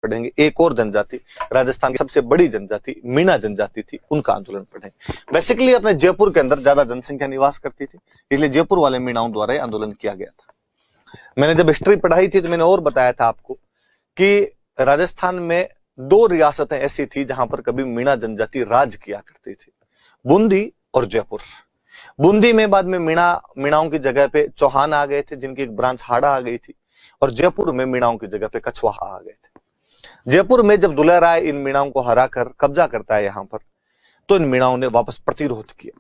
पढ़ेंगे। एक और जनजाति, राजस्थान की सबसे बड़ी जनजाति मीणा जनजाति थी, उनका आंदोलन पढ़ेंगे। बेसिकली अपने जयपुर के अंदर ज्यादा जनसंख्या निवास करती थी, इसलिए जयपुर वाले मीणाओं द्वारा यह आंदोलन किया गया था। मैंने जब हिस्ट्री पढ़ाई थी तो मैंने और बताया था आपको कि राजस्थान में 2 रियासतें ऐसी थी जहां पर कभी मीणा जनजाति राज किया करती थी, बूंदी और जयपुर। बूंदी में बाद में मीणाओं की जगह पे चौहान आ गए थे, जिनकी एक ब्रांच हाड़ा आ गई थी, और जयपुर में मीणाओं की जगह पे कछवाहा आ गए थे। जयपुर में जब दुल्हा राय इन मीणाओं को हराकर कब्जा करता है यहां पर, तो इन मीणाओं ने वापस प्रतिरोध किया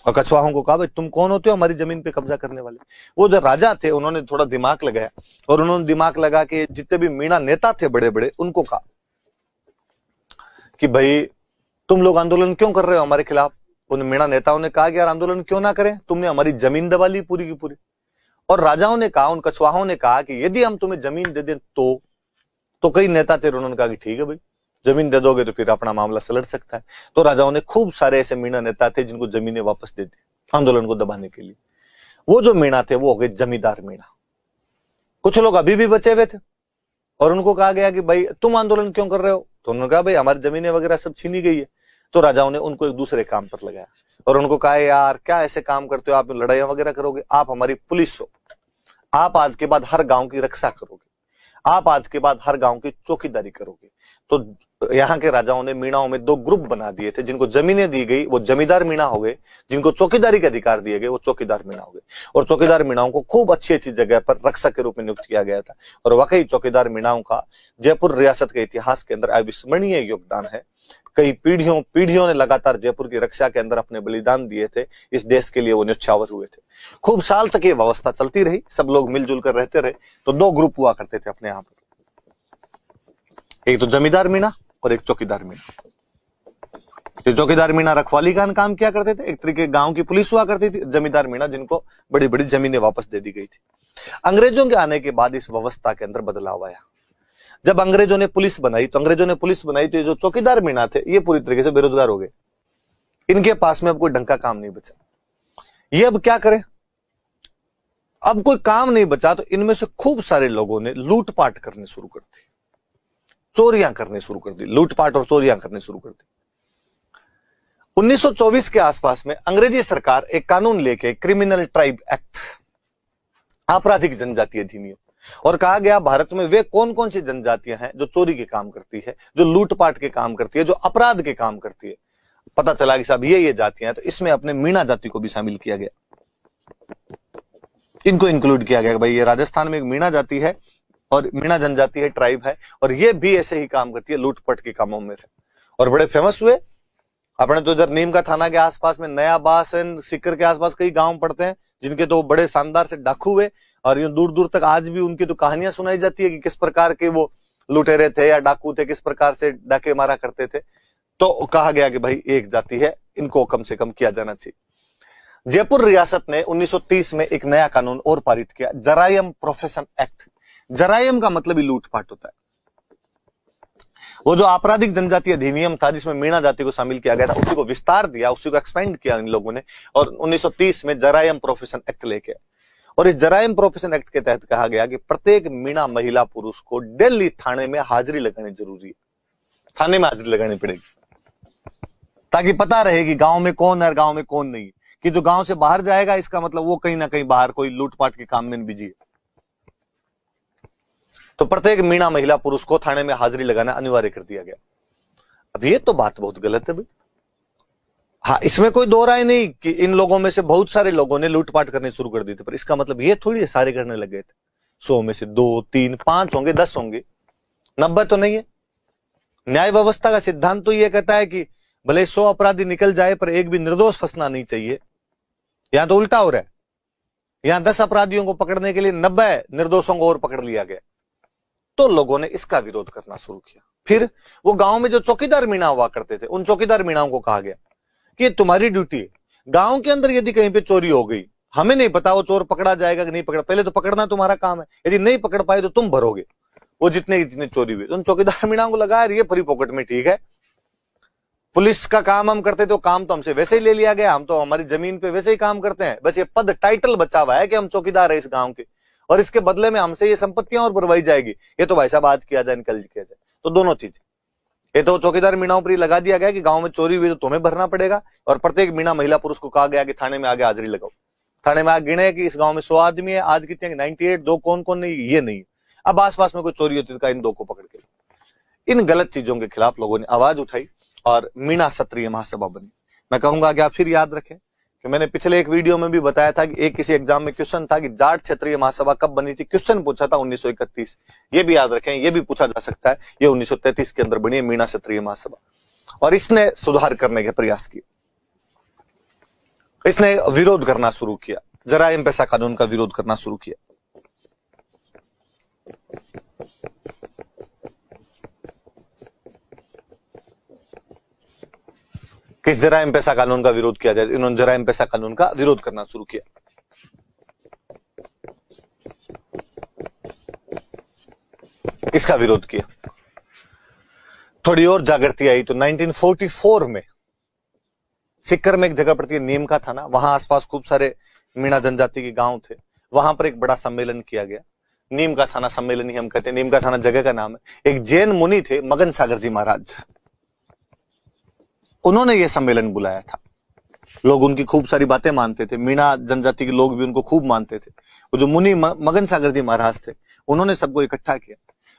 और कछवाहों को कहा, भाई तुम कौन होते हो हमारी जमीन पे कब्जा करने वाले। वो जो राजा थे उन्होंने थोड़ा दिमाग लगाया और उन्होंने दिमाग लगा के जितने भी मीणा नेता थे बड़े बड़े, उनको कहा कि भाई तुम लोग आंदोलन क्यों कर रहे हो हमारे खिलाफ। उन मीणा नेताओं ने कहा कि यार आंदोलन क्यों ना करें, तुमने हमारी जमीन दबा ली पूरी की पूरी। और राजाओं ने कहा, उन कछवाहों ने कहा कि यदि हम तुम्हें जमीन दे दें तो कई नेता थे, उन्होंने कहा कि ठीक है भाई, जमीन दे दोगे तो फिर अपना मामला सुलझ सकता है। तो राजाओं ने खूब सारे ऐसे मीणा नेता थे जिनको जमीनें वापस दे दी आंदोलन को दबाने के लिए। वो जो मीणा थे वो हो गए जमींदार मीणा। कुछ लोग अभी भी बचे हुए थे और उनको कहा गया कि भाई तुम आंदोलन क्यों कर रहे हो, तो उन्होंने कहा भाई हमारी जमीनें वगैरह सब छीनी गई है। तो राजाओं ने उनको एक दूसरे काम पर लगाया और उनको कहा, यार क्या ऐसे काम करते हो, आप लड़ाइयां वगैरह करोगे, आप हमारी पुलिस हो, आप आज के बाद हर गांव की रक्षा करोगे, आप आज के बाद हर गांव की चौकीदारी करोगे। तो यहाँ के राजाओं ने मीणाओं में 2 ग्रुप बना दिए थे, जिनको जमीनें दी गई वो जमींदार मीणा हो गए, जिनको चौकीदारी के अधिकार दिए गए वो चौकीदार मीणा हो गए। और चौकीदार मीणाओं को खूब अच्छी अच्छी जगह पर रक्षक के रूप में नियुक्त किया गया था। और वाकई चौकीदार मीणाओं का जयपुर रियासत के इतिहास के अंदर अविस्मरणीय योगदान है। कई पीढ़ियों ने लगातार जयपुर की रक्षा के अंदर अपने बलिदान दिए थे, इस देश के लिए वो न्यौछावर हुए थे। खूब साल तक ये व्यवस्था चलती रही, सब लोग मिलजुल कर रहते रहे। तो 2 ग्रुप हुआ करते थे अपने यहाँ पर, एक तो जमींदार मीणा और एक चौकीदार मीणा। तो चौकीदार मीणा रखवाली का काम किया करते थे, एक तरीके गांव की पुलिस हुआ करती थी। जमींदार मीणा जिनको बड़ी बड़ी जमीनें वापस दे दी गई थी। अंग्रेजों के आने के बाद इस व्यवस्था के अंदर बदलाव आया। जब अंग्रेजों ने पुलिस बनाई तो ये जो चौकीदार मीणा थे ये पूरी तरीके से बेरोजगार हो गए। इनके पास में अब कोई ढंग का काम नहीं बचा। ये अब क्या करें, अब कोई काम नहीं बचा तो इनमें से खूब सारे लोगों ने लूटपाट करने शुरू कर दी, चोरियां करने शुरू कर दी, लूटपाट और चोरियां करने शुरू कर दी। 1924 के आसपास में अंग्रेजी सरकार एक कानून लेके, क्रिमिनल ट्राइब एक्ट, आपराधिक जनजाति अधिनियम, और कहा गया भारत में वे कौन कौन सी जनजातियां हैं जो चोरी के काम करती है, जो लूटपाट के काम करती है, जो अपराध के काम करती है। पता चला कि साहब ये जातियां हैं, तो इसमें अपने मीणा जाति को भी शामिल किया गया, इनको इंक्लूड किया गया। भाई ये राजस्थान में एक मीणा जाति है और मीणा जनजाति है, ट्राइब है, और ये भी ऐसे ही काम करती है, लूटपाट के कामों में है। और बड़े फेमस हुए। अपने तो इधर नीम का थाना के आसपास में नया बास एंड सिक्कर के आसपास कई गांव पड़ते हैं जिनके तो बड़े शानदार से डाकू हुए, और यूं दूर दूर तक आज भी उनकी तो कहानियां सुनाई जाती है कि किस प्रकार के वो लुटेरे थे या डाकू थे, किस प्रकार से डाके मारा करते थे। तो कहा गया कि भाई एक जाति है, इनको कम से कम किया जाना चाहिए। जयपुर रियासत ने 1930 में एक नया कानून और पारित किया, जरायम प्रोफेशन एक्ट। जरायम का मतलब ही लूटपाट होता है। वो जो आपराधिक जनजाति अधिनियम था जिसमें मीणा जाति को शामिल किया गया था, उसी को विस्तार दिया, उसी को एक्सपेंड किया इन लोगों ने, और 1930 में जरायम प्रोफेशन एक्ट लेके। और इस जरायम प्रोफेशन एक्ट के तहत कहा गया कि प्रत्येक मीणा महिला पुरुष को डेली थाने में हाजिरी लगानी जरूरी है, थाने में हाजिरी लगानी पड़ेगी, ताकि पता रहे कि गांव में कौन है और गांव में कौन नहीं, कि जो गांव से बाहर जाएगा इसका मतलब वो कहीं ना कहीं बाहर कोई लूटपाट के काम में बिजी है। तो प्रत्येक मीणा महिला पुरुष को थाने में हाजिरी लगाना अनिवार्य कर दिया गया। अब ये तो बात बहुत गलत है भाई। हाँ, इसमें कोई दो राय नहीं कि इन लोगों में से बहुत सारे लोगों ने लूटपाट करने शुरू कर दी थी, पर इसका मतलब ये थोड़ी है सारे करने लगे थे। 100 में से 2, 3, 5 होंगे, 10 होंगे, 90 तो नहीं है। न्याय व्यवस्था का सिद्धांत तो ये कहता है कि भले 100 अपराधी निकल जाए पर एक भी निर्दोष फंसना नहीं चाहिए। यहां तो उल्टा हो रहा है, यहां 10 अपराधियों को पकड़ने के लिए 90 निर्दोषों को और पकड़ लिया गया। तो लोगों ने इसका विरोध करना शुरू किया। फिर वो गांव में जो चौकीदार मीणा हुआ करते थे, उन चौकीदार मीणाओं को कहा गया कि तुम्हारी ड्यूटी है, गांव के अंदर यदि कहीं पे चोरी हो गई, हमें नहीं पता वो चोर पकड़ा जाएगा कि नहीं पकड़ा, पहले तो पकड़ना तुम्हारा काम है, यदि नहीं पकड़ पाए तो तुम भरोगे वो जितने चोरी हुई। तो उन चौकीदार मीणाओं को लगा ये फ्री पॉकेट में ठीक है, पुलिस का काम हम करते तो काम तो हमसे वैसे ही ले लिया गया, हम तो हमारी जमीन पे वैसे ही काम करते हैं, बस ये पद टाइटल बचा हुआ है कि हम चौकीदार है इस गांव के, और इसके बदले में हमसे ये संपत्तियां और भरवाई जाएगी। ये तो भाई साहब आज किया जाए कल किया जाए। तो दोनों चीजें, ये तो चौकीदार मीणाओं पर लगा दिया गया कि गांव में चोरी हुई तो तुम्हें भरना पड़ेगा, और प्रत्येक मीणा महिला पुरुष को कहा गया कि थाने में आगे हाजिरी लगाओ। थाने में आगे गिने कि इस गांव में 100 आदमी है, आज कितने 98, दो कौन कौन नहीं, ये नहीं। अब आसपास में कोई चोरी होती तो इन दो को पकड़ के। इन गलत चीजों के खिलाफ लोगों ने आवाज उठाई और मीणा क्षत्रिय महासभा बनी। मैं कहूंगा कि आप फिर याद रखें कि मैंने पिछले एक वीडियो में भी बताया था कि एक किसी एग्जाम में क्वेश्चन था कि जाट क्षेत्रीय महासभा कब बनी थी, क्वेश्चन पूछा था 1931। ये भी याद रखें, ये भी पूछा जा सकता है, ये 1933 के अंदर बनी है मीणा क्षत्रिय महासभा। और इसने सुधार करने के प्रयास किए, इसने विरोध करना शुरू किया, जराइम पेशा कानून का विरोध करना शुरू किया। किस जराइम पेशा कानून का विरोध किया जाए, इन्होंने जराइम पेशा कानून का विरोध करना शुरू किया। इसका विरोध किया, थोड़ी और जागृति आई तो 1944 में सिक्कर में एक जगह पड़ती है नीम का थाना, वहां आसपास खूब सारे मीणा जनजाति के गांव थे, वहां पर एक बड़ा सम्मेलन किया गया। नीम का थाना सम्मेलन ही हम कहते हैं, नीम का थाना जगह का नाम है। एक जैन मुनि थे मगन सागर जी महाराज, उन्होंने ये सम्मेलन बुलाया था। लोग उनकी खूब सारी बातें मानते थे, मीणा जनजाति के लोग भी उनको खूब मानते थे। वो जो मुनि मगन सागर जी महाराज थे, उन्होंने सबको इकट्ठा किया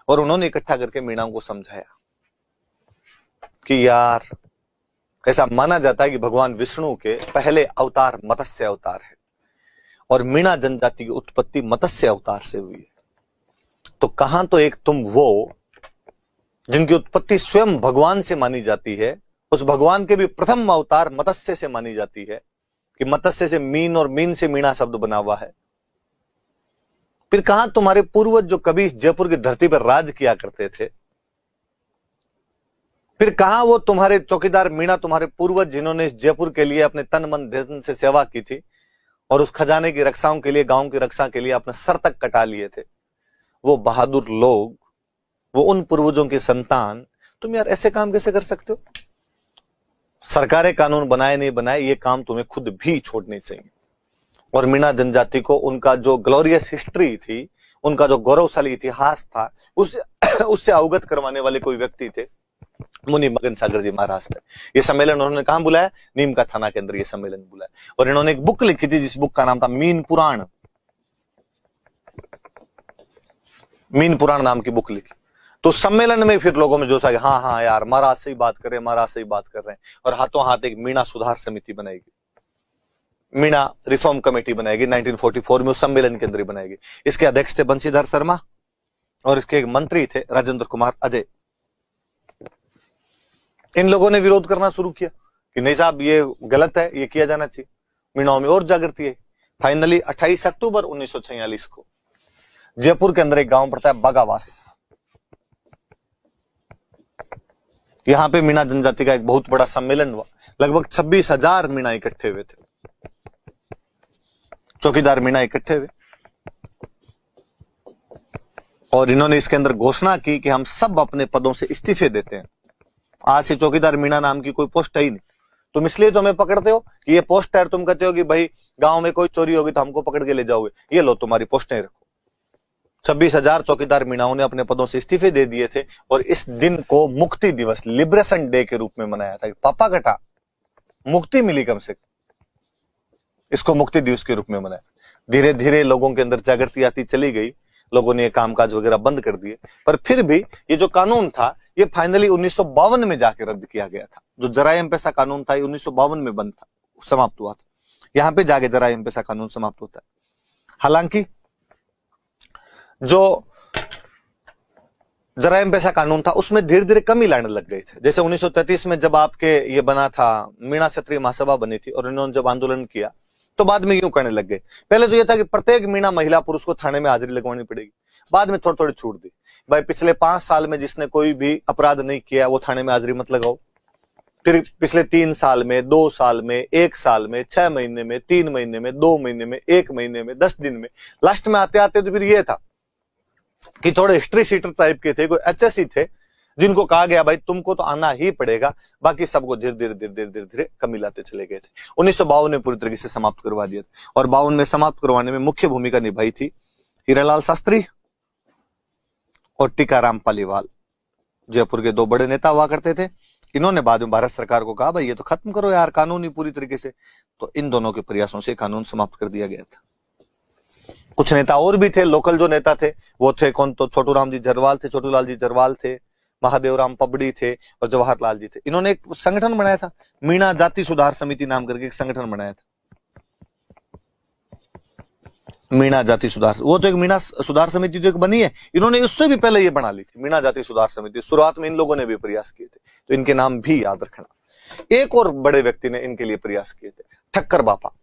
और उन्होंने इकट्ठा करके मीणाओं को समझाया कि यार, ऐसा माना जाता है कि भगवान विष्णु के पहले अवतार मत्स्य अवतार है और मीणा जनजाति की उत्पत्ति मत्स्य अवतार से हुई है। तो कहां तो एक तुम वो जिनकी उत्पत्ति स्वयं भगवान से मानी जाती है, उस भगवान के भी प्रथम अवतार मत्स्य से मानी जाती है कि मत्स्य से मीन और मीन से मीणा शब्द बना हुआ है। फिर कहां तुम्हारे पूर्वज जो कभी जयपुर की धरती पर राज किया करते थे, फिर कहां वो तुम्हारे चौकीदार मीणा, तुम्हारे पूर्वज जिन्होंने इस जयपुर के लिए अपने तन मन धन से सेवा की थी और उस खजाने की रक्षाओं के लिए, गांव की रक्षा के लिए अपने सर तक कटा लिए थे, वो बहादुर लोग, वो उन पूर्वजों की संतान, तुम यार ऐसे काम कैसे कर सकते हो? सरकारें कानून बनाए नहीं बनाए, ये काम तुम्हें खुद भी छोड़ने चाहिए। और मीणा जनजाति को उनका जो ग्लोरियस हिस्ट्री थी, उनका जो गौरवशाली इतिहास था, उससे अवगत करवाने वाले कोई व्यक्ति थे, मुनि मगन सागर जी महाराज थे। ये सम्मेलन उन्होंने कहां बुलाया? नीम का थाना के अंदर ये सम्मेलन बुलाया। और इन्होंने एक बुक लिखी थी, जिस बुक का नाम था मीन पुराण। मीन पुराण नाम की बुक लिखी। तो सम्मेलन में फिर लोगों में जोश आ गया, हाँ हाँ यार, महाराज सही बात कर रहे हैं, महाराज सही बात कर रहे हैं। और हाथों हाथ एक मीणा सुधार समिति बनाएगी, मीणा रिफॉर्म कमेटी बनाएगी, 1944 में उस सम्मेलन के अंदर ही बनाएगी। इसके अध्यक्ष थे बंशीधर शर्मा और इसके एक मंत्री थे राजेंद्र कुमार अजय। इन लोगों ने विरोध करना शुरू किया कि नहीं साहब, ये गलत है, ये किया जाना चाहिए। मीणाओं में और जागृति है। फाइनली 28 अक्टूबर 1946 को जयपुर के अंदर एक गांव पड़ता है बागावास, यहां पे मीणा जनजाति का एक बहुत बड़ा सम्मेलन हुआ। लगभग 26,000 मीणा इकट्ठे हुए थे, चौकीदार मीणा इकट्ठे हुए और इन्होंने इसके अंदर घोषणा की कि हम सब अपने पदों से इस्तीफे देते हैं। आज से चौकीदार मीणा नाम की कोई पोस्ट है ही नहीं। तुम इसलिए तो हमें पकड़ते हो कि ये पोस्ट है, तुम कहते हो कि भाई गांव में कोई चोरी होगी तो हमको पकड़ के ले जाओगे, ये लो तुम्हारी पोस्टें रखो। 26,000 चौकीदार मीणाओं ने अपने पदों से इस्तीफे दे दिए थे और इस दिन को मुक्ति दिवस, लिबरेशन डे के रूप में मनाया था। पापा कटा, मुक्ति मिली कम से कम, इसको मुक्ति दिवस के रूप में मनाया। धीरे धीरे लोगों के अंदर जागृति आती चली गई, लोगों ने कामकाज वगैरह बंद कर दिए। पर फिर भी ये जो कानून था, ये फाइनली 1952 में जाके रद्द किया गया था। जो जराइम पेशा कानून था, ये 1952 में बंद था, समाप्त हुआ था। यहां पे जाके जराइम पेशा कानून समाप्त होता है। हालांकि जो जराइम पेशा कानून था, उसमें धीरे धीरे कमी लाने लग गए थे। जैसे 1933 में जब आपके ये बना था, मीणा क्षत्रिय महासभा बनी थी और इन्होंने जब आंदोलन किया, तो बाद में यूं करने लग गए। पहले तो यह था कि प्रत्येक मीणा महिला पुरुष को थाने में हाजिरी लगवानी पड़ेगी, बाद में थोड़ी थोड़ी छूट दी। भाई पिछले 5 साल में जिसने कोई भी अपराध नहीं किया, वो थाने में हाजिरी मत लगाओ। फिर पिछले 3 साल में, 2 साल में, 1 साल में, 6 महीने में, 3 महीने में, 2 महीने में, 1 महीने में, 10 दिन में, लास्ट में आते आते तो फिर ये था कि थोड़े हिस्ट्री सीटर टाइप के थे, कोई HSC थे, जिनको कहा गया भाई तुमको तो आना ही पड़ेगा, बाकी सबको धीरे धीरे धीरे धीरे धीरे धीरे कमी लाते चले गए थे। 1952 में पूरी तरीके से समाप्त करवा दिया था। और 52 में समाप्त करवाने में मुख्य भूमिका निभाई थी हीरालाल शास्त्री और टीकाराम पालीवाल। जयपुर के दो बड़े नेता हुआ करते थे। इन्होंने बाद में भारत सरकार को कहा भाई ये तो खत्म करो यार कानूनी पूरी तरीके से, तो इन दोनों के प्रयासों से कानून समाप्त कर दिया गया था। कुछ नेता और भी थे, लोकल जो नेता थे वो थे कौन, तो छोटूराम जी जरवाल थे, छोटूलाल जी जरवाल थे, महादेवराम पबड़ी थे और जवाहरलाल जी थे। इन्होंने एक संगठन बनाया था, मीणा जाति सुधार समिति नाम करके एक संगठन बनाया था, मीणा जाति सुधार। वो तो एक मीणा सुधार समिति जो एक बनी है, इन्होंने उससे भी पहले ये बना ली थी मीणा जाति सुधार समिति। शुरुआत में इन लोगों ने भी प्रयास किए थे, तो इनके नाम भी याद रखना। एक और बड़े व्यक्ति ने इनके लिए प्रयास किए थे, ठक्कर बापा।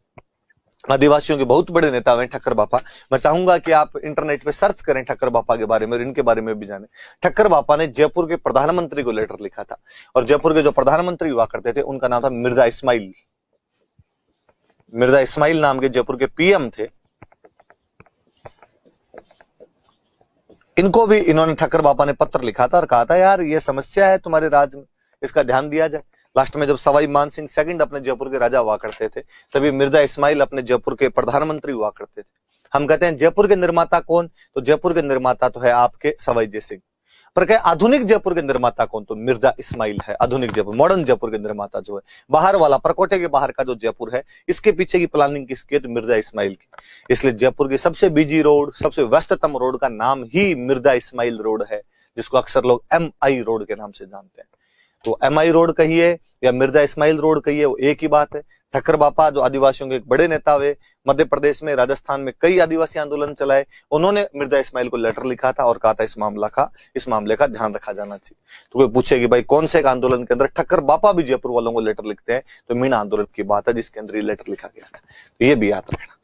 आदिवासियों के बहुत बड़े नेता हुए ठक्कर बापा। मैं चाहूंगा कि आप इंटरनेट पे सर्च करें ठक्कर बापा के बारे में और इनके बारे में भी जानें। ठक्कर बापा ने जयपुर के प्रधानमंत्री को लेटर लिखा था, और जयपुर के जो प्रधानमंत्री हुआ करते थे उनका नाम था मिर्जा इस्माइल। मिर्जा इस्माइल नाम के जयपुर के पीएम थे। इनको भी इन्होंने ठक्कर बापा ने पत्र लिखा था और कहा था यार ये समस्या है तुम्हारे राज्य में, इसका ध्यान दिया जाए। लास्ट में जब सवाई मानसिंह सेकंड अपने जयपुर के राजा हुआ करते थे, तभी मिर्जा इस्माइल अपने जयपुर के प्रधानमंत्री हुआ करते थे। हम कहते हैं जयपुर के निर्माता कौन, तो जयपुर के निर्माता तो है आपके सवाई जय सिंह। पर क्या आधुनिक जयपुर के निर्माता कौन, तो मिर्जा इस्माइल है। आधुनिक जयपुर, मॉडर्न जयपुर के निर्माता जो है, बाहर वाला परकोटे के बाहर का जो जयपुर है, इसके पीछे की प्लानिंग किसकी है, तो मिर्जा इस्माइल की। इसलिए जयपुर की सबसे बिजी रोड, सबसे व्यस्ततम रोड का नाम ही मिर्जा इस्माइल रोड है, जिसको अक्सर लोग MI रोड के नाम से जानते हैं। तो MI रोड कहिए या मिर्जा इस्माइल रोड कहिए, वो एक ही बात है। ठक्कर बापा जो आदिवासियों के एक बड़े नेता हुए, मध्य प्रदेश में, राजस्थान में कई आदिवासी आंदोलन चलाए, उन्होंने मिर्जा इस्माइल को लेटर लिखा था और कहा था इस मामले का ध्यान रखा जाना चाहिए। तो कोई पूछे कि भाई कौन से आंदोलन के अंदर ठक्कर बापा भी जयपुर वालों को लेटर लिखते हैं, तो मीणा आंदोलन की बात है जिसके अंदर ये लेटर लिखा गया था। तो ये भी याद रखना।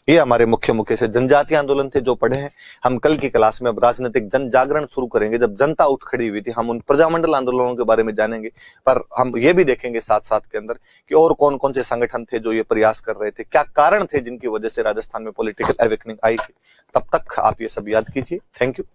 ये हमारे मुख्य से जनजातीय आंदोलन थे जो पढ़े हैं। हम कल की क्लास में अब राजनीतिक जन जागरण शुरू करेंगे, जब जनता उठ खड़ी हुई थी। हम उन प्रजामंडल आंदोलनों के बारे में जानेंगे, पर हम ये भी देखेंगे साथ साथ के अंदर कि और कौन कौन से संगठन थे जो ये प्रयास कर रहे थे, क्या कारण थे जिनकी वजह से राजस्थान में पॉलिटिकल अवेकनिंग आई थी। तब तक आप ये सब याद कीजिए। Thank you.